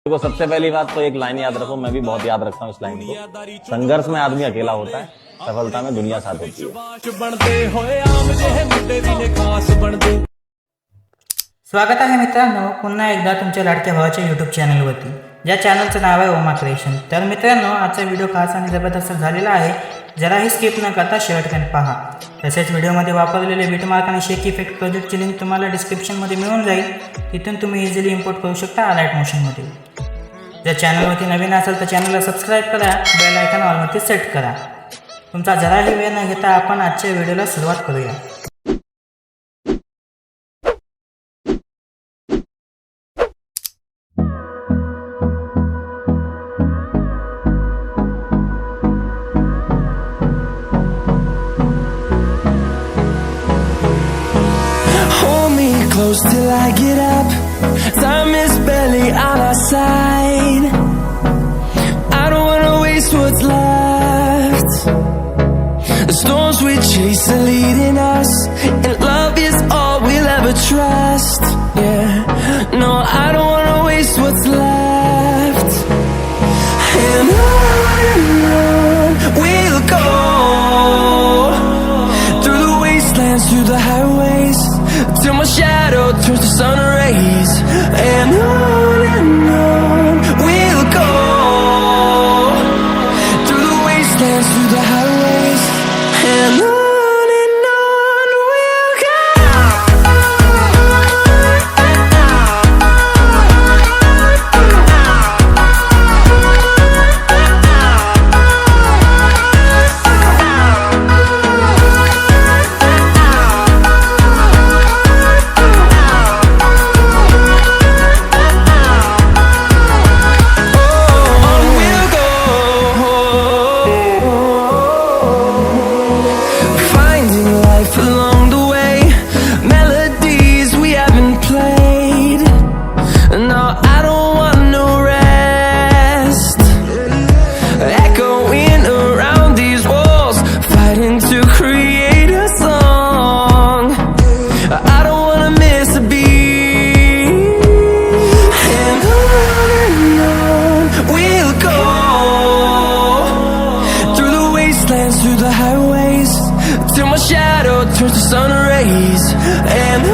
देखो सबसे पहली बात तो एक लाइन याद रखो, मैं भी बहुत याद रखता हूँ इस लाइन को। संघर्ष में आदमी अकेला होता है, सफलता में दुनिया साथ होती है। स्वागत आहे मित्रांनो पुन्हा एकदा तुमच्या लाडक्या भावाच्या यूट्यूब चॅनलवरती, ज्या चॅनलचं नाव आहे ओमा क्रिएशन। तर मित्रांनो आजचा व्हिडिओ खास आणि जबरदस्त झालेला आहे, जराही स्किप न करता शेवटपर्यंत पहा। तसेच व्हिडिओमध्ये वापरलेले बीटमार्क आणि शेक इफेक्ट प्रोजेक्टची लिंक तुम्हाला डिस्क्रिप्शनमध्ये मिळून जाईल, तिथून तुम्ही इझिली इम्पोर्ट करू शकता अलाइट मोशनमध्ये। जर चॅनलवरती नवीन असेल तर चॅनलला सबस्क्राईब करा, बेल आयकॉन ऑलवरती सेट करा। तुमचा जराही वेळ न घेता आपण आजच्या व्हिडिओला सुरुवात करूया। Close till I get up. Time is barely on our side. I don't wanna waste what's left. The storms we chase are leading us, and love is all we'll ever trust. Yeah, no, I don't wanna waste what's left. And on we'll go, through the wastelands, through the highways, till my shadow turns to sun rays. And on we'll go, through the wastelands, through the highways. And on we'll go. Through the highways, till my shadow turns to sun rays. And